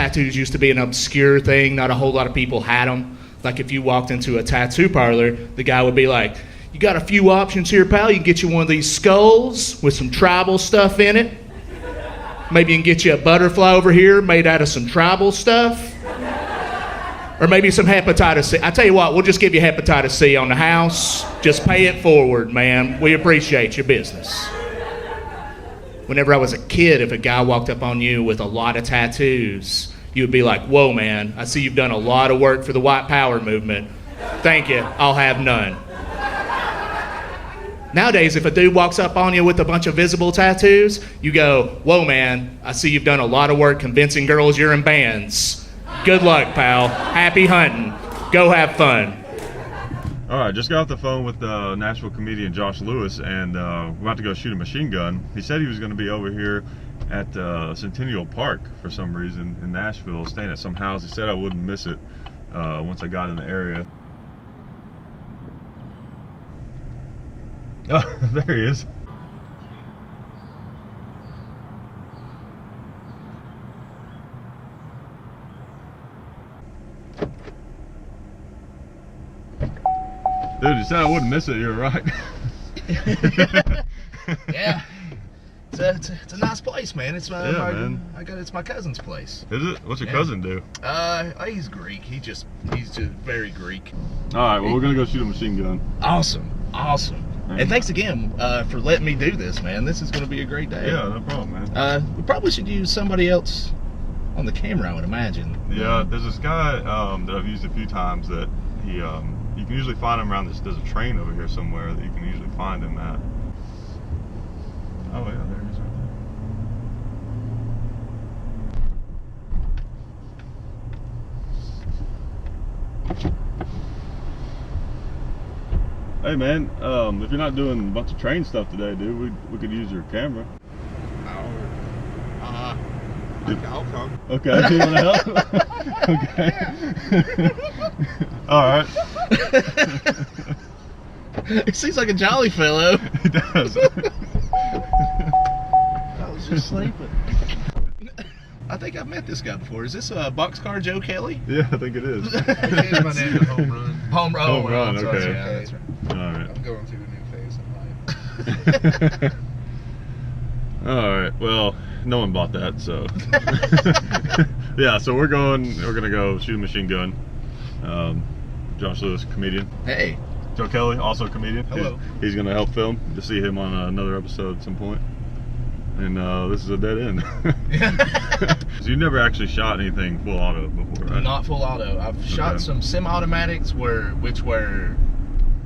tattoos used to be an obscure thing. Not a whole lot of people had them. Like if you walked into a tattoo parlor, the guy would be like, you got a few options here, pal. You can get you one of these skulls with some tribal stuff in it. Maybe you can get you a butterfly over here made out of some tribal stuff. Or maybe some hepatitis C. I tell you what, we'll just give you hepatitis C on the house. Just pay it forward, man. We appreciate your business. Whenever I was a kid, if a guy walked up on you with a lot of tattoos, you would be like, whoa, man, I see you've done a lot of work for the white power movement. Thank you, I'll have none. Nowadays, if a dude walks up on you with a bunch of visible tattoos, you go, whoa, man, I see you've done a lot of work convincing girls you're in bands. Good luck, pal. Happy hunting. Go have fun. All right, just got off the phone with Nashville comedian Josh Lewis, and we're about to go shoot a machine gun. He said he was going to be over here at Centennial Park for some reason in Nashville, staying at some house. He said I wouldn't miss it once I got in the area. Oh, there he is. Dude, you said I wouldn't miss it. You're right. Yeah. It's a nice place, man. It's man. It's my cousin's place. Is it? What's your cousin do? He's Greek. He's just very Greek. All right, well, we're gonna go shoot a machine gun. Awesome. And thanks again for letting me do this, man. This is gonna be a great day. Yeah, no problem, man. We probably should use somebody else on the camera, I would imagine. Yeah, there's this guy that I've used a few times that he you can usually find him around this. There's a train over here somewhere that you can usually find him at. Oh yeah, there he is right there. Hey man, if you're not doing a bunch of train stuff today, dude, we could use your camera. I'll come. Okay, you want to help? Okay. All right. He seems like a jolly fellow. He does. I was just sleeping. I think I've met this guy before. Is this Boxcar Joe Kelly? Yeah, I think it is. Changed my name to Home Run. Home Run. Okay. Yeah, that's right. All right. I'm going through a new phase in life. All right. Well, no one bought that, so yeah. So we're gonna go shoot a machine gun. Josh Lewis, comedian. Hey. Joe Kelly, also comedian. Hello. He's gonna help film. To see him on another episode at some point. And this is a dead end. So you never actually shot anything full auto before, right? Not full auto. I've shot some semi-automatics which were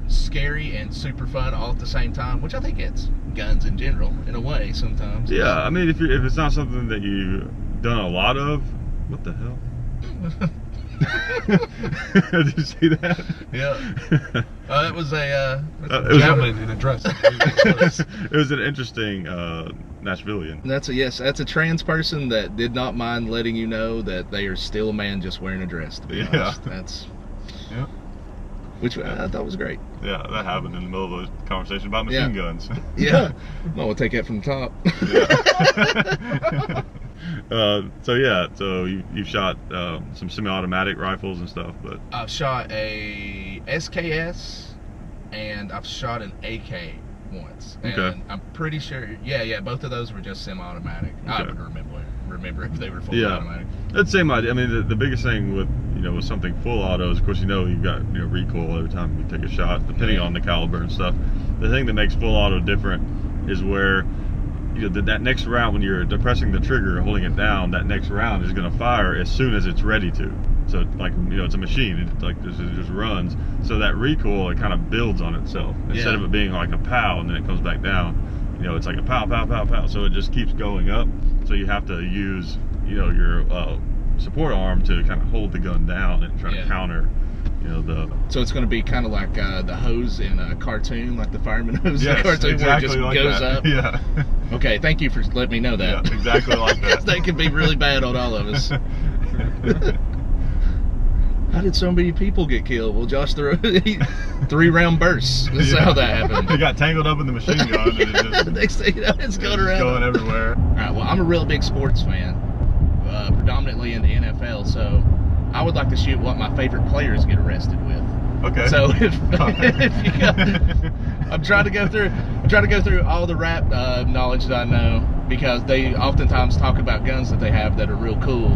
scary and super fun all at the same time, which I think it's guns in general in a way sometimes. Yeah, I mean if it's not something that you've done a lot of, what the hell? Did you see that? Yeah. It was a gentleman in a dress. It was an interesting Nashvilleian. That's a trans person that did not mind letting you know that they are still a man just wearing a dress, to be honest. That's which I thought was great. Yeah, that happened in the middle of a conversation about machine guns. Yeah. No, we'll take that from the top. So you've shot some semi-automatic rifles and stuff, but I've shot a SKS and I've shot an AK once. And okay. I'm pretty sure, both of those were just semi-automatic. Okay. I would remember if they were full automatic. That's the same idea. I mean, the biggest thing with with something full auto is, of course, you've got recoil every time you take a shot, depending on the caliber and stuff. The thing that makes full auto different is where that next round, when you're depressing the trigger, holding it down, that next round is going to fire as soon as it's ready to. So like it's a machine. It just runs. So that recoil, it kind of builds on itself instead of it being like a pow and then it comes back down. It's like a pow, pow, pow, pow. So it just keeps going up. So you have to use your support arm to kind of hold the gun down and try to counter. So it's going to be kind of like the hose in a cartoon, like the fireman hose in a cartoon, exactly where it just goes up. Yeah. Okay, thank you for letting me know that. Yeah, exactly like that. That could be really bad on all of us. How did so many people get killed? Well, Josh threw 3-round bursts. This is how that happened. It got tangled up in the machine gun. And it just, next thing you know, it's going around. Going everywhere. All right, well, I'm a real big sports fan. predominantly in the NFL, so I would like to shoot what my favorite players get arrested with. Okay. So if you go, I'm trying to go through all the rap knowledge that I know, because they oftentimes talk about guns that they have that are real cool.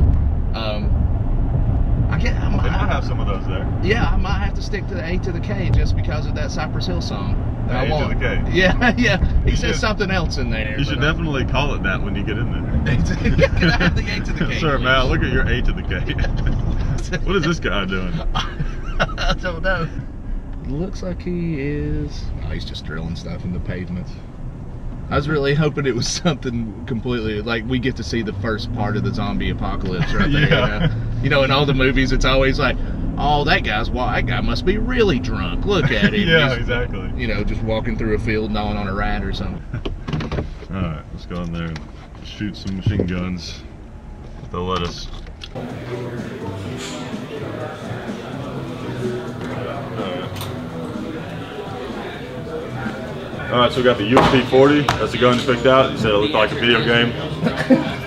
They might have some of those there. Yeah, I might have to stick to the A to the K just because of that Cypress Hill song. A to the K. Yeah, yeah. He says something else in there. You should definitely call it that when you get in there. Can I have the A to the K? Sir, man, look at your A to the K. What is this guy doing? I don't know. Looks like he is. Oh, he's just drilling stuff in the pavement. I was really hoping it was something completely like we get to see the first part of the zombie apocalypse right there. Yeah. You know, in all the movies, it's always like, oh, that guy must be really drunk. Look at him. Yeah, He's, exactly. You know, just walking through a field, gnawing on a rat or something. All right, let's go in there and shoot some machine guns. If they'll let us. All right, so we got the UMP-40. That's the gun you picked out. You said it looked like a video game,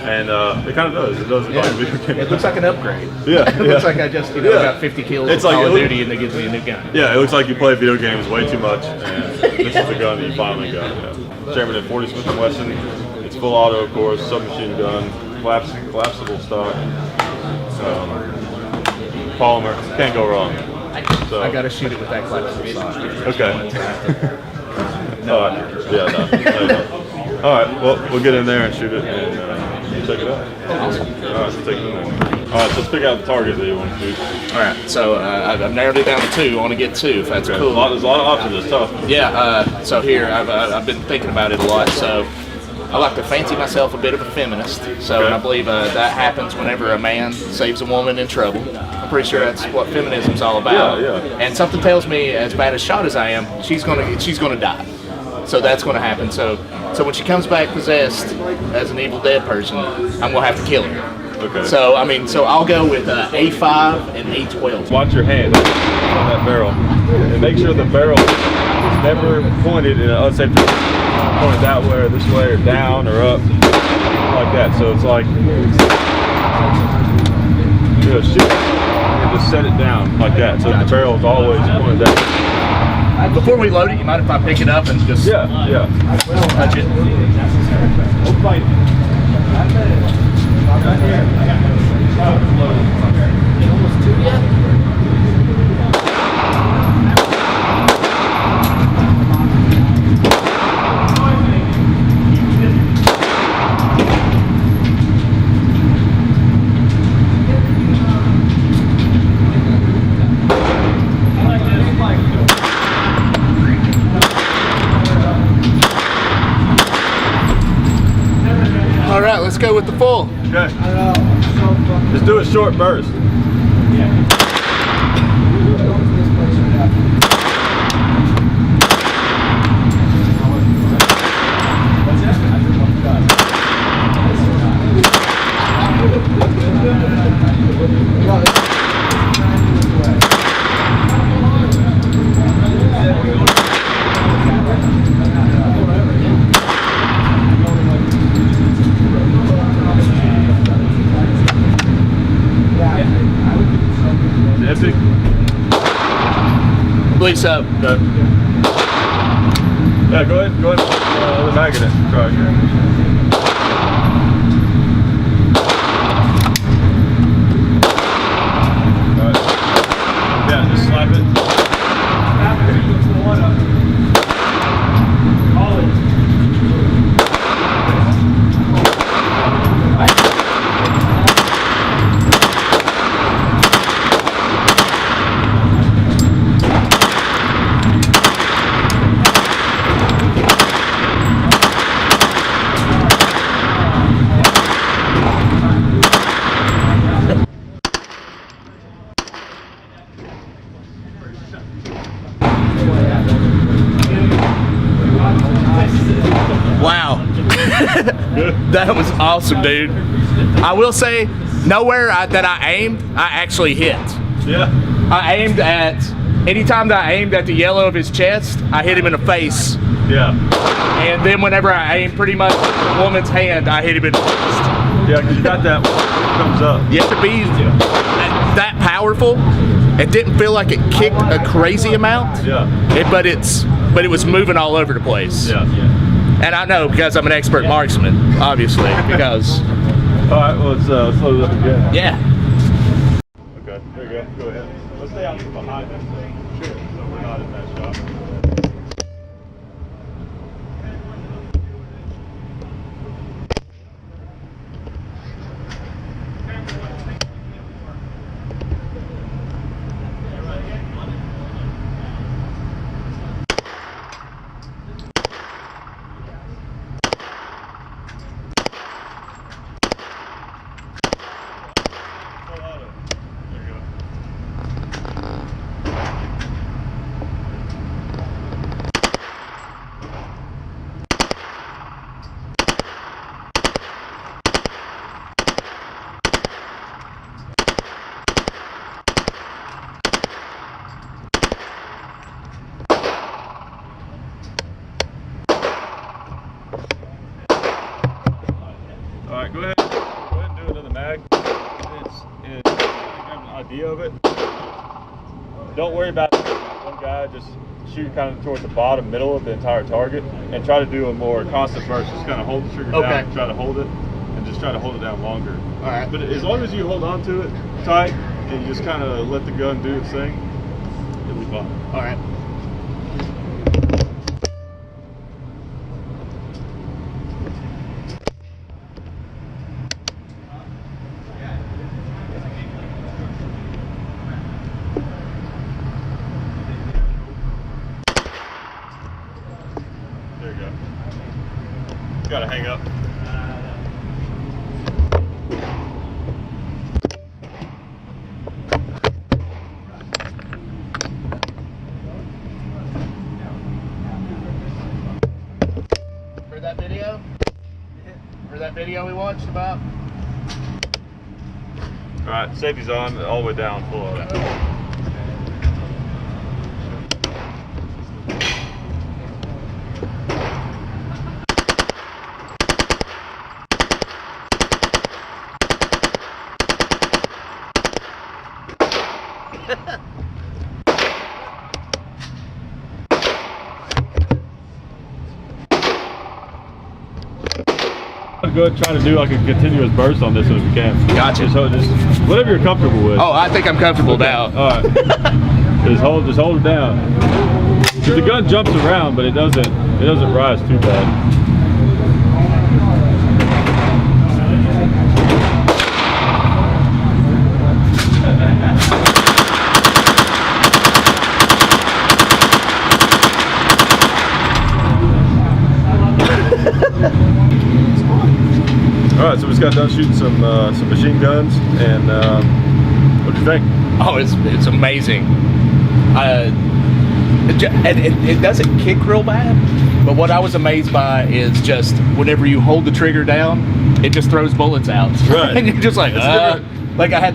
and it kind of does. It does look like a video game. It looks like an upgrade. Yeah, It looks like I just got 50 kills in Call of Duty and they give me a new gun. Yeah, it looks like you play video games way too much, and this is the gun that you finally got. Yeah. Chairman at 40 Smith & Wesson. It's full auto, of course, submachine gun, collapsible stock, polymer. Can't go wrong. So, I gotta shoot it with that collapsible stock. Okay. All right. Yeah, no. All right. Well, we'll get in there and shoot it and check it out. Awesome. All right. So take it in there. All right. So let's pick out the target that you want to shoot. All right. So I've narrowed it down to 2. I want to get 2, if that's cool. There's a lot of options. It's tough. Yeah. So here, I've been thinking about it a lot. So I like to fancy myself a bit of a feminist. So Okay. I believe that happens whenever a man saves a woman in trouble. I'm pretty sure that's what feminism's all about. Yeah, yeah. And something tells me, as bad a shot as I am, she's gonna die. So that's going to happen. So when she comes back possessed as an Evil Dead person, I'm going to have to kill her. Okay. So I'll go with A5 and A12. Watch your hand on that barrel, and make sure the barrel is never pointed in an unsafe direction. Pointed that way or this way or down or up, like that. So it's like, shoot and just set it down like that. So the barrel is always pointed that way. Before we load it, you mind if I pick it up and just Yeah. touch it? All right, let's go with the full. Okay. Just do a short burst. Empty? I believe so. Okay. Yeah, go ahead. The bag in it. Try it. All right. Yeah, just slap it. Wow. That was awesome, dude. I will say, nowhere that I aimed, I actually hit. Yeah. Anytime that I aimed at the yellow of his chest, I hit him in the face. Yeah. And then whenever I aimed pretty much at the woman's hand, I hit him in the chest. Yeah, because you got that comes up. You have to be that powerful. It didn't feel like it kicked a crazy amount. Yeah. But it was moving all over the place. Yeah. And I know because I'm an expert marksman, obviously. Because. All right. Well, let's load it up again. Yeah. Okay. There you go. Go ahead. Let's stay out from behind them. Sure. So we're not in that shot. Alright, go ahead and do another mag. And you have an idea of it. Don't worry about one guy, just shoot kind of towards the bottom, middle of the entire target, and try to do a more constant burst. Just kind of hold the trigger down, try to hold it, and just try to hold it down longer. Alright. But as long as you hold on to it tight, and you just kind of let the gun do its thing, it'll be fine. Alright. There you go. You gotta hang up. Heard that video? Heard that video we watched about? Alright, safety's on, all the way down, full auto. Go ahead and try to do like a continuous burst on this one if you can. Gotcha. So just whatever you're comfortable with. Oh, I think I'm comfortable now. All right. just hold it down. 'Cause the gun jumps around, but it doesn't rise too bad. All right, so we just got done shooting some machine guns, and what do you think? Oh, it's amazing. It doesn't kick real bad, but what I was amazed by is just whenever you hold the trigger down, it just throws bullets out. Right. And you're just like, like I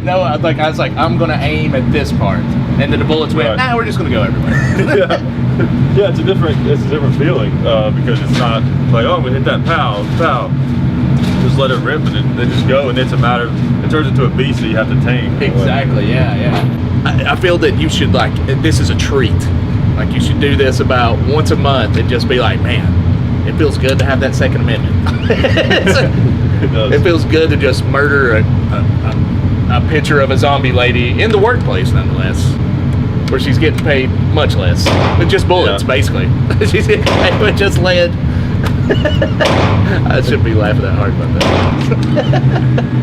was like, I'm gonna aim at this part, and then the bullets went. Right. Nah, we're just gonna go everywhere. Yeah, it's a different feeling because it's not like, oh, I'm gonna hit that pow. Just let it rip and then they just go, and it's a matter of, it turns into a beast that you have to tame. Exactly. Yeah. I feel that you should this is a treat. Like you should do this about once a month and just be like, man, it feels good to have that Second Amendment. It does. It feels good to just murder a picture of a zombie lady in the workplace, nonetheless, where she's getting paid much less with just bullets, basically. She's getting paid with just lead. I shouldn't be laughing that hard about that.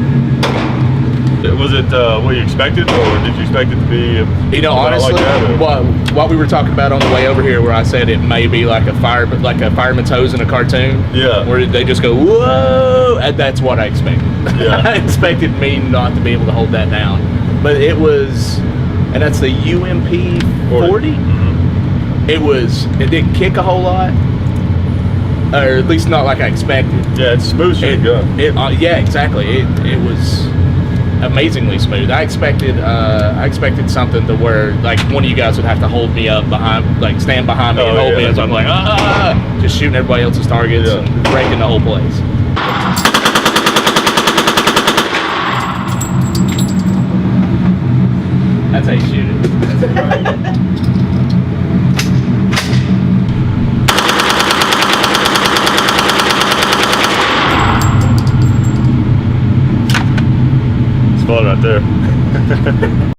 Was it what you expected, or did you expect it to be? You know, honestly, like that, what we were talking about on the way over here, where I said it may be like a fireman's hose in a cartoon. Yeah. Where they just go whoa, and that's what I expected. Yeah. I expected me not to be able to hold that down, but it was, and that's the UMP 40. Mm-hmm. It didn't kick a whole lot, or at least not like I expected. Yeah, it's smooth shooting gun. Yeah, exactly. It was amazingly smooth. I expected something to where like one of you guys would have to hold me up behind, like stand behind me and hold me as I'm like just shooting everybody else's targets and breaking the whole place. That's how you shoot it. Spot right there.